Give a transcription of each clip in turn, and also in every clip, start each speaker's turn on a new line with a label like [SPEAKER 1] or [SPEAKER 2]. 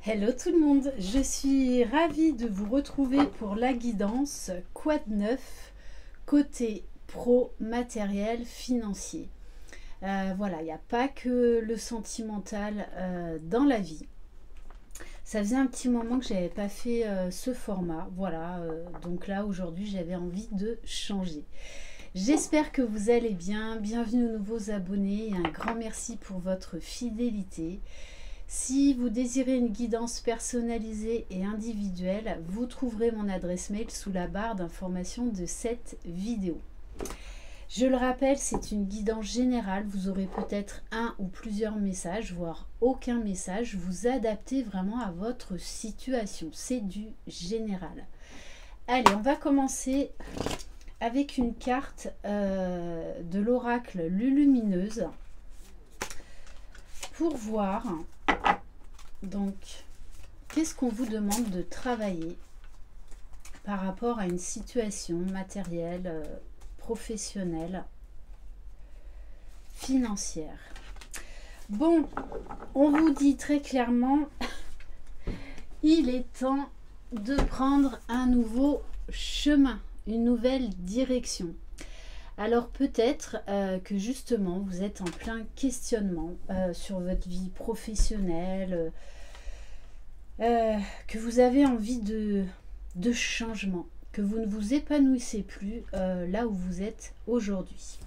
[SPEAKER 1] Hello tout le monde, je suis ravie de vous retrouver pour la guidance Quoi de neuf côté pro matériel financier. Voilà, il n'y a pas que le sentimental dans la vie. Ça faisait un petit moment que j'avais pas fait ce format, voilà, donc là aujourd'hui j'avais envie de changer. J'espère que vous allez bien, bienvenue aux nouveaux abonnés et un grand merci pour votre fidélité. Si vous désirez une guidance personnalisée et individuelle, vous trouverez mon adresse mail sous la barre d'information de cette vidéo. Je le rappelle, c'est une guidance générale. Vous aurez peut-être un ou plusieurs messages, voire aucun message. Vous adaptez vraiment à votre situation. C'est du général. Allez, on va commencer avec une carte de l'oracle Lulumineuse pour voir. Donc, qu'est-ce qu'on vous demande de travailler par rapport à une situation matérielle, professionnelle, financière? Bon, on vous dit très clairement, il est temps de prendre un nouveau chemin, une nouvelle direction. Alors peut-être que justement vous êtes en plein questionnement sur votre vie professionnelle, que vous avez envie de changement, que vous ne vous épanouissez plus là où vous êtes aujourd'hui.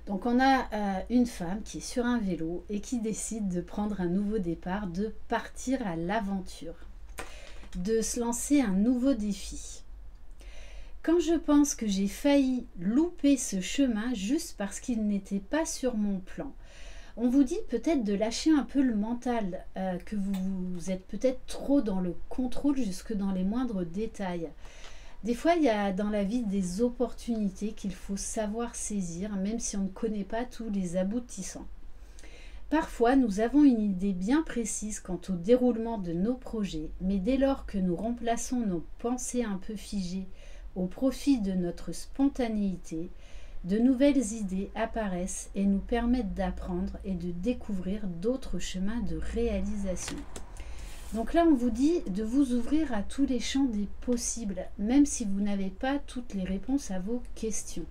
[SPEAKER 1] Donc on a une femme qui est sur un vélo et qui décide de prendre un nouveau départ, de partir à l'aventure, de se lancer un nouveau défi. Quand je pense que j'ai failli louper ce chemin juste parce qu'il n'était pas sur mon plan, on vous dit peut-être de lâcher un peu le mental, que vous êtes peut-être trop dans le contrôle jusque dans les moindres détails. Des fois, il y a dans la vie des opportunités qu'il faut savoir saisir, même si on ne connaît pas tous les aboutissants. Parfois, nous avons une idée bien précise quant au déroulement de nos projets, mais dès lors que nous remplaçons nos pensées un peu figées au profit de notre spontanéité, de nouvelles idées apparaissent et nous permettent d'apprendre et de découvrir d'autres chemins de réalisation. Donc là, on vous dit de vous ouvrir à tous les champs des possibles, même si vous n'avez pas toutes les réponses à vos questions.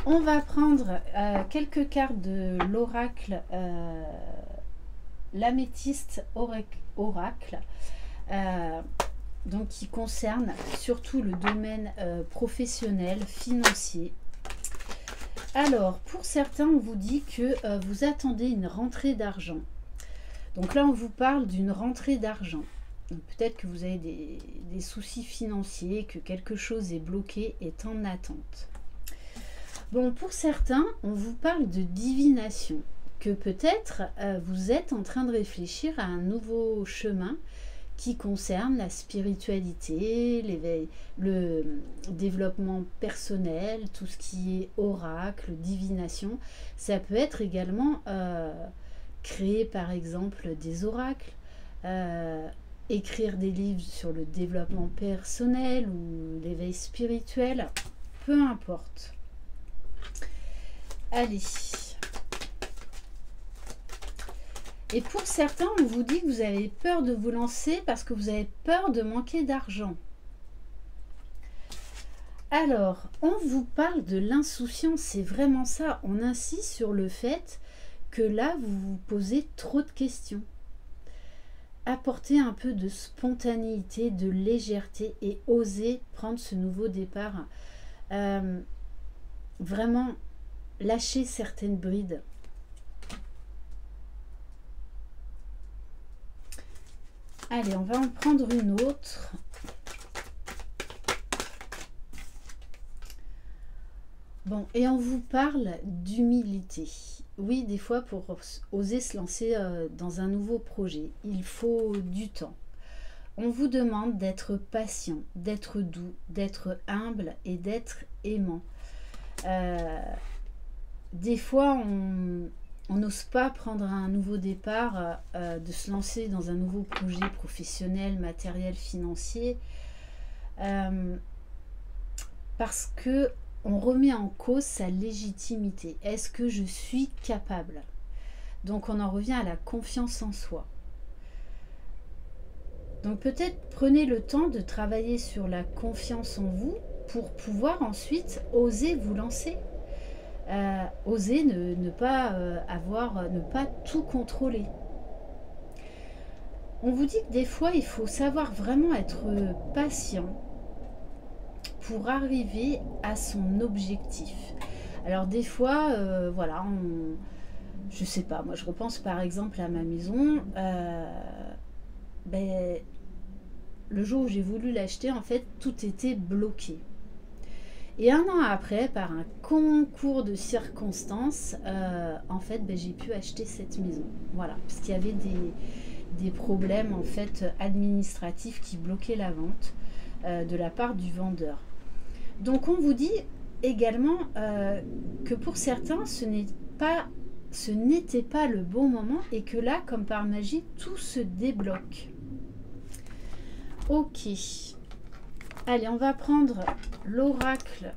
[SPEAKER 1] On va prendre quelques cartes de l'oracle, l'améthyste oracle, donc qui concerne surtout le domaine professionnel, financier. Alors, pour certains, on vous dit que vous attendez une rentrée d'argent. Donc là, on vous parle d'une rentrée d'argent. Peut-être que vous avez des soucis financiers, que quelque chose est bloqué, est en attente. Bon, pour certains, on vous parle de divination, que peut-être vous êtes en train de réfléchir à un nouveau chemin qui concerne la spiritualité, l'éveil, le développement personnel, tout ce qui est oracle, divination. Ça peut être également créer par exemple des oracles, écrire des livres sur le développement personnel ou l'éveil spirituel, peu importe. Allez. Et pour certains, on vous dit que vous avez peur de vous lancer parce que vous avez peur de manquer d'argent. Alors, on vous parle de l'insouciance, c'est vraiment ça. On insiste sur le fait que là, vous vous posez trop de questions. Apportez un peu de spontanéité, de légèreté et osez prendre ce nouveau départ. Vraiment, lâchez certaines brides. Allez, on va en prendre une autre. Bon, et on vous parle d'humilité. Oui, des fois, pour oser se lancer dans un nouveau projet, il faut du temps. On vous demande d'être patient, d'être doux, d'être humble et d'être aimant. Des fois, on n'ose pas prendre un nouveau départ, de se lancer dans un nouveau projet professionnel, matériel, financier, parce que on remet en cause sa légitimité. Est-ce que je suis capable? Donc on en revient à la confiance en soi. Donc peut-être prenez le temps de travailler sur la confiance en vous pour pouvoir ensuite oser vous lancer. Oser ne pas ne pas tout contrôler. On vous dit que des fois, il faut savoir vraiment être patient pour arriver à son objectif. Alors des fois, voilà, je sais pas, moi je repense par exemple à ma maison. Le jour où j'ai voulu l'acheter, en fait, tout était bloqué. Et un an après, par un concours de circonstances, en fait, j'ai pu acheter cette maison. Voilà, parce qu'il y avait des problèmes en fait administratifs qui bloquaient la vente de la part du vendeur. Donc on vous dit également que pour certains, ce n'était pas le bon moment et que là, comme par magie, tout se débloque. Ok. Allez, on va prendre l'oracle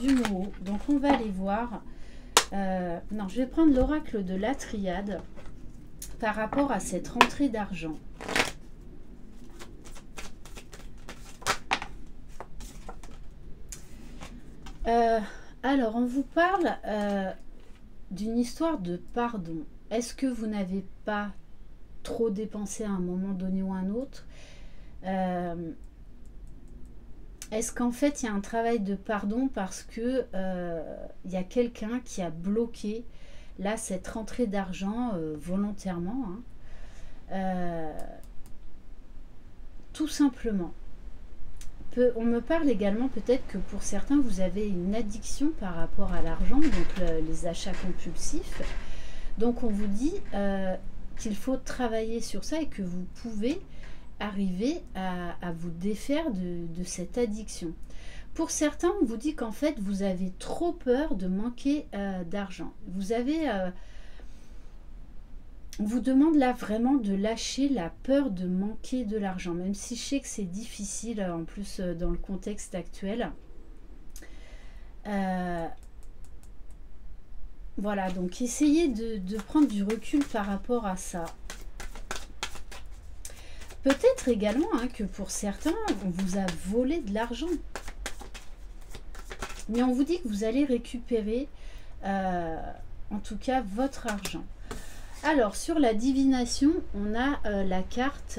[SPEAKER 1] du mot. Donc, on va aller voir. Non, je vais prendre l'oracle de la triade par rapport à cette rentrée d'argent. Alors, on vous parle d'une histoire de pardon. Est-ce que vous n'avez pas trop dépensé à un moment donné ou à un autre? Est-ce qu'en fait il y a un travail de pardon parce que il y a quelqu'un qui a bloqué là cette rentrée d'argent volontairement, hein, tout simplement. On me parle également peut-être que pour certains vous avez une addiction par rapport à l'argent, donc les achats compulsifs. Donc on vous dit qu'il faut travailler sur ça et que vous pouvez arriver à vous défaire de cette addiction. Pour certains, on vous dit qu'en fait, vous avez trop peur de manquer d'argent. On vous demande là vraiment de lâcher la peur de manquer de l'argent, même si je sais que c'est difficile en plus dans le contexte actuel. Voilà, donc essayez de prendre du recul par rapport à ça. Peut-être également que pour certains, on vous a volé de l'argent. Mais on vous dit que vous allez récupérer, en tout cas, votre argent. Alors, sur la divination, on a la carte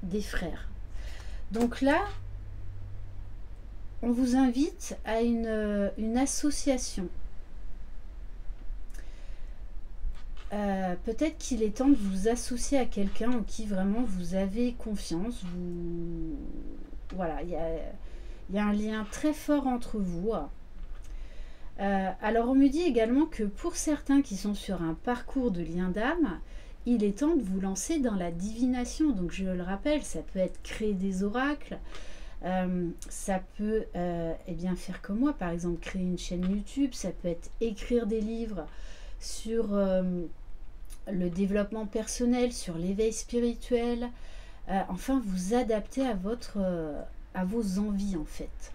[SPEAKER 1] des frères. Donc là, on vous invite à une association. Peut-être qu'il est temps de vous associer à quelqu'un en qui vraiment vous avez confiance. Voilà, il y a un lien très fort entre vous. Alors on me dit également que pour certains qui sont sur un parcours de lien d'âme, il est temps de vous lancer dans la divination. Donc je le rappelle, ça peut être créer des oracles, ça peut faire comme moi, par exemple créer une chaîne YouTube, ça peut être écrire des livres sur le développement personnel, sur l'éveil spirituel, enfin vous adapter à vos envies en fait.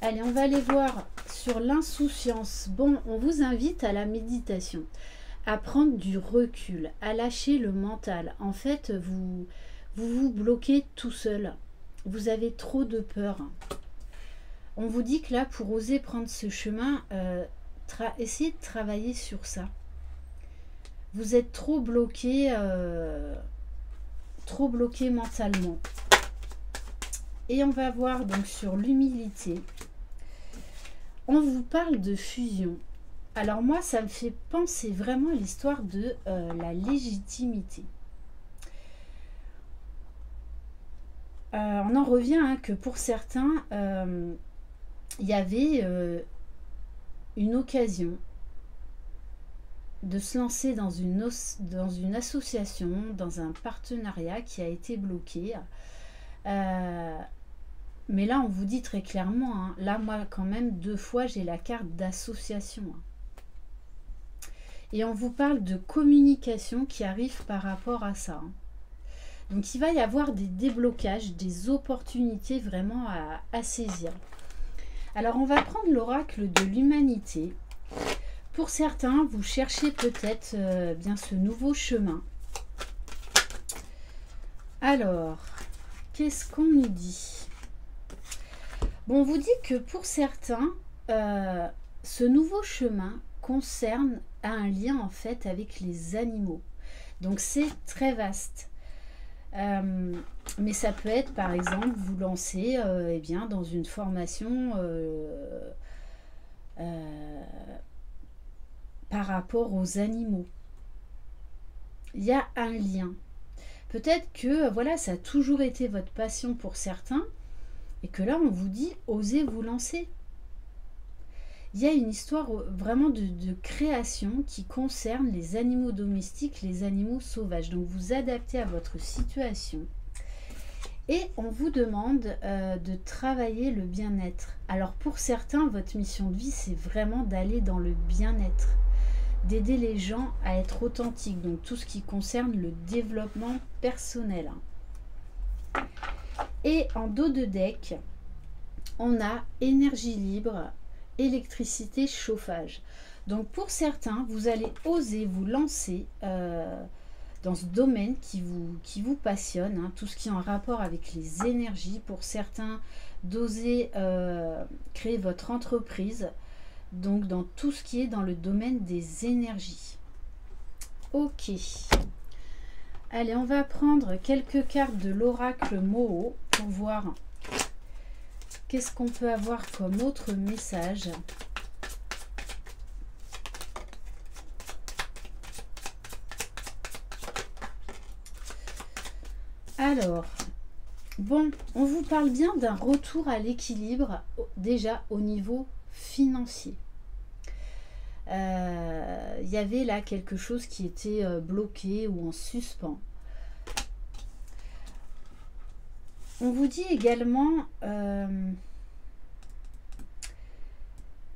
[SPEAKER 1] Allez, on va aller voir sur l'insouciance. Bon, on vous invite à la méditation, à prendre du recul, à lâcher le mental. En fait, vous bloquez tout seul. Vous avez trop de peur. On vous dit que là, pour oser prendre ce chemin, essayez de travailler sur ça. Vous êtes trop bloqué mentalement. Et on va voir donc sur l'humilité. On vous parle de fusion. Alors moi, ça me fait penser vraiment à l'histoire de la légitimité. On en revient que pour certains, il y avait une occasion de se lancer dans une association, dans un partenariat qui a été bloqué. Mais là, on vous dit très clairement, là, moi, quand même, 2 fois, j'ai la carte d'association. Et on vous parle de communication qui arrive par rapport à ça. Donc, il va y avoir des déblocages, des opportunités vraiment à saisir. Alors, on va prendre l'oracle de l'humanité Pour certains, vous cherchez peut-être bien ce nouveau chemin. Alors, qu'est-ce qu'on nous dit? Bon, on vous dit que pour certains, ce nouveau chemin concerne, a un lien en fait avec les animaux. Donc c'est très vaste. Mais ça peut être par exemple vous lancer eh bien, dans une formation par rapport aux animaux. Il y a un lien. Peut-être que voilà, ça a toujours été votre passion pour certains et que là on vous dit osez vous lancer. Il y a une histoire vraiment de création qui concerne les animaux domestiques, les animaux sauvages. Donc vous adaptez à votre situation. Et on vous demande de travailler le bien-être. Alors pour certains, votre mission de vie, c'est vraiment d'aller dans le bien-être, d'aider les gens à être authentiques. Donc tout ce qui concerne le développement personnel. Et en dos de deck, on a énergie libre, électricité, chauffage. Donc pour certains, vous allez oser vous lancer dans ce domaine qui vous passionne, hein, tout ce qui est en rapport avec les énergies. Pour certains, d'oser créer votre entreprise, donc dans tout ce qui est dans le domaine des énergies. Ok. Allez, on va prendre quelques cartes de l'oracle Moho pour voir qu'est-ce qu'on peut avoir comme autre message. Alors, bon, on vous parle bien d'un retour à l'équilibre déjà au niveau financier. Il y avait là quelque chose qui était bloqué ou en suspens. On vous dit également,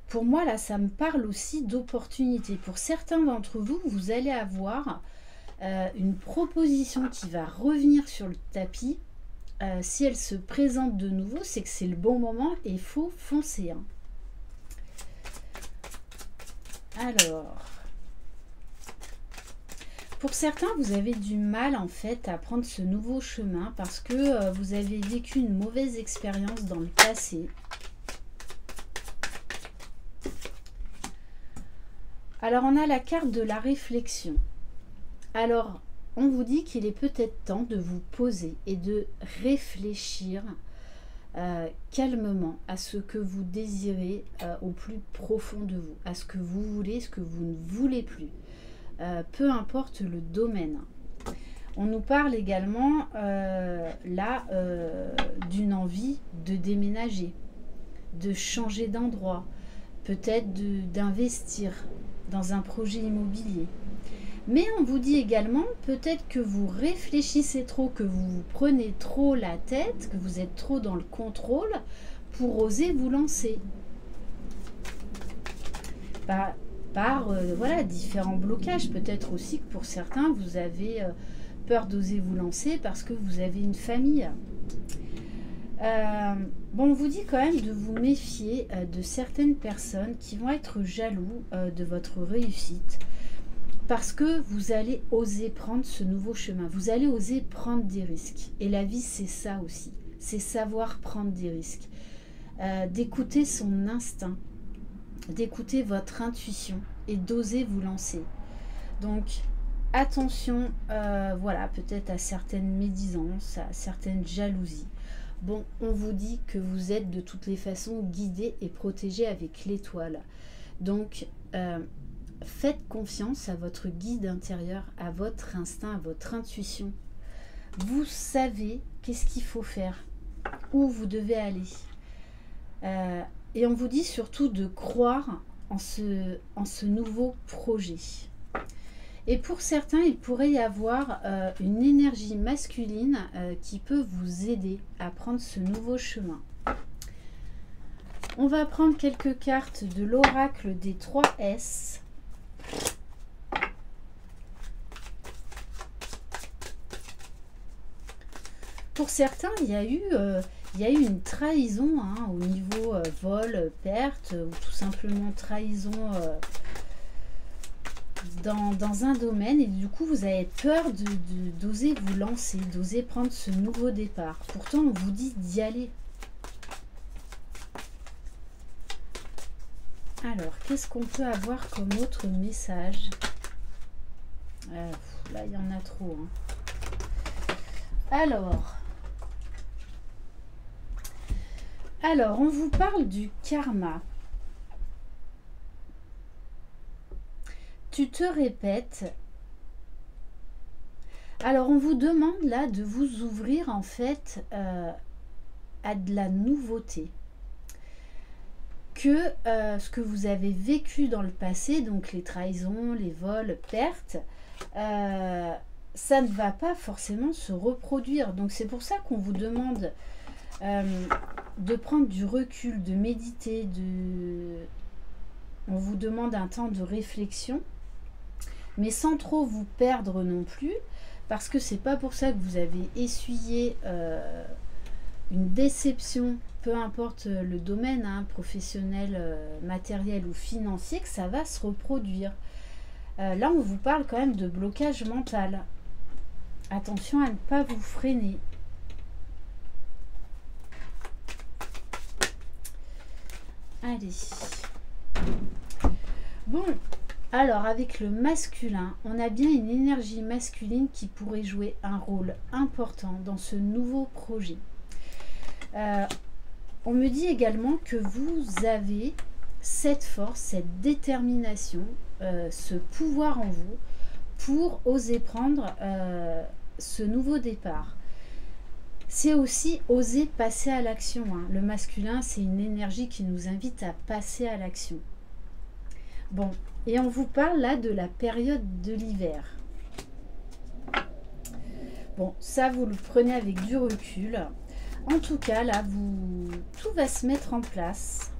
[SPEAKER 1] pour moi là ça me parle aussi d'opportunités. Pour certains d'entre vous, vous allez avoir une proposition qui va revenir sur le tapis. Si elle se présente de nouveau, c'est que c'est le bon moment et il faut foncer. Hein. Alors, pour certains, vous avez du mal en fait à prendre ce nouveau chemin parce que vous avez vécu une mauvaise expérience dans le passé. Alors, on a la carte de la réflexion. Alors, on vous dit qu'il est peut-être temps de vous poser et de réfléchir calmement à ce que vous désirez au plus profond de vous, à ce que vous voulez, ce que vous ne voulez plus. Peu importe le domaine. On nous parle également là d'une envie de déménager, de changer d'endroit, peut-être d'investir dans un projet immobilier. Mais on vous dit également peut-être que vous réfléchissez trop, que vous vous prenez trop la tête, que vous êtes trop dans le contrôle pour oser vous lancer. Voilà, différents blocages. Peut-être aussi que pour certains, vous avez peur d'oser vous lancer parce que vous avez une famille. Bon, on vous dit quand même de vous méfier de certaines personnes qui vont être jaloux de votre réussite parce que vous allez oser prendre ce nouveau chemin. Vous allez oser prendre des risques. Et la vie, c'est ça aussi. C'est savoir prendre des risques. D'écouter son instinct, d'écouter votre intuition et d'oser vous lancer. Donc, attention, voilà, peut-être à certaines médisances, à certaines jalousies. Bon, on vous dit que vous êtes de toutes les façons guidé et protégé avec l'étoile. Donc, faites confiance à votre guide intérieur, à votre instinct, à votre intuition. Vous savez qu'est-ce qu'il faut faire, où vous devez aller. Et on vous dit surtout de croire en ce nouveau projet. Et pour certains, il pourrait y avoir une énergie masculine qui peut vous aider à prendre ce nouveau chemin. On va prendre quelques cartes de l'oracle des 3 S. Pour certains, il y a eu une trahison hein, au niveau vol, perte, ou tout simplement trahison dans un domaine et du coup vous avez peur d'oser vous lancer, d'oser prendre ce nouveau départ. Pourtant on vous dit d'y aller. Alors, qu'est-ce qu'on peut avoir comme autre message? Là, il y en a trop. Hein. Alors, on vous parle du karma. Tu te répètes. Alors, on vous demande là de vous ouvrir en fait à de la nouveauté. Que ce que vous avez vécu dans le passé, donc les trahisons, les vols, pertes, ça ne va pas forcément se reproduire. Donc c'est pour ça qu'on vous demande de prendre du recul, de méditer, on vous demande un temps de réflexion, mais sans trop vous perdre non plus, parce que c'est pas pour ça que vous avez essuyé une déception, peu importe le domaine, hein, professionnel, matériel ou financier, que ça va se reproduire. Là, on vous parle quand même de blocage mental. Attention à ne pas vous freiner. Allez. Bon, alors avec le masculin, on a bien une énergie masculine qui pourrait jouer un rôle important dans ce nouveau projet. On me dit également que vous avez cette force, cette détermination, ce pouvoir en vous pour oser prendre ce nouveau départ. C'est aussi oser passer à l'action. Hein. Le masculin, c'est une énergie qui nous invite à passer à l'action. Bon, et on vous parle là de la période de l'hiver. Bon, ça vous le prenez avec du recul. En tout cas, là, tout va se mettre en place.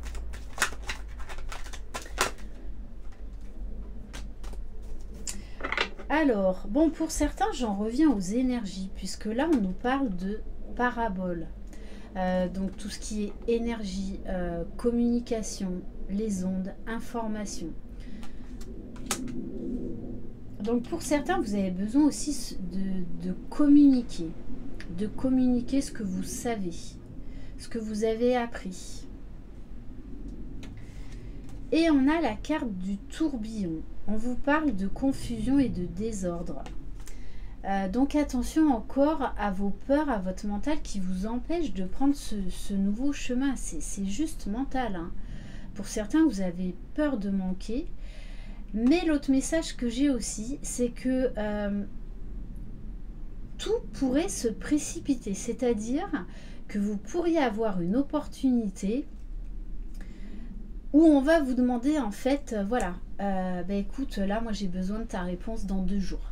[SPEAKER 1] Alors, bon, pour certains, j'en reviens aux énergies, puisque là, on nous parle de parabole. Donc, tout ce qui est énergie, communication, les ondes, information. Donc, pour certains, vous avez besoin aussi de communiquer. De communiquer ce que vous savez, ce que vous avez appris. Et on a la carte du tourbillon. On vous parle de confusion et de désordre. Donc attention encore à vos peurs, à votre mental qui vous empêche de prendre ce nouveau chemin. C'est juste mental. Hein. Pour certains, vous avez peur de manquer. Mais l'autre message que j'ai aussi, c'est que tout pourrait se précipiter, c'est-à-dire que vous pourriez avoir une opportunité où on va vous demander en fait, voilà, écoute, là moi j'ai besoin de ta réponse dans 2 jours.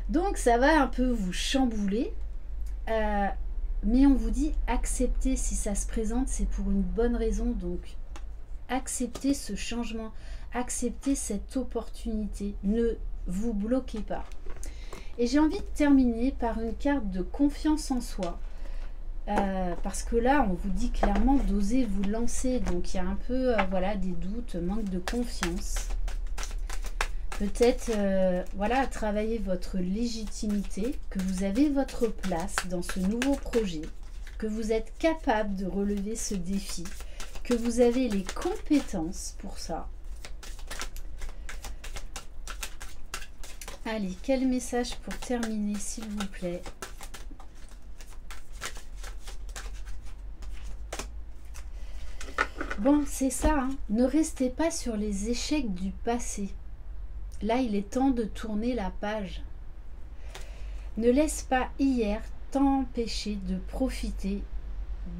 [SPEAKER 1] Donc ça va un peu vous chambouler, mais on vous dit acceptez si ça se présente, c'est pour une bonne raison, donc acceptez ce changement, acceptez cette opportunité, ne vous bloquez pas. Et j'ai envie de terminer par une carte de confiance en soi. Parce que là, on vous dit clairement d'oser vous lancer. Donc, il y a un peu voilà, des doutes, manque de confiance. Peut-être voilà, travailler votre légitimité, que vous avez votre place dans ce nouveau projet, que vous êtes capable de relever ce défi, que vous avez les compétences pour ça. Allez, quel message pour terminer, s'il vous plaît? Bon, c'est ça, hein. Ne restez pas sur les échecs du passé. Là, il est temps de tourner la page. Ne laisse pas hier t'empêcher de profiter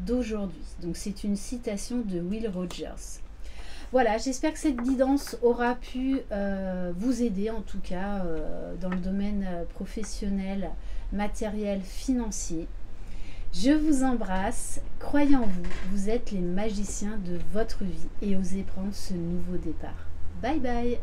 [SPEAKER 1] d'aujourd'hui. Donc, c'est une citation de Will Rogers. Voilà, j'espère que cette guidance aura pu vous aider, en tout cas, dans le domaine professionnel, matériel, financier. Je vous embrasse, croyez en vous, vous êtes les magiciens de votre vie et osez prendre ce nouveau départ. Bye bye!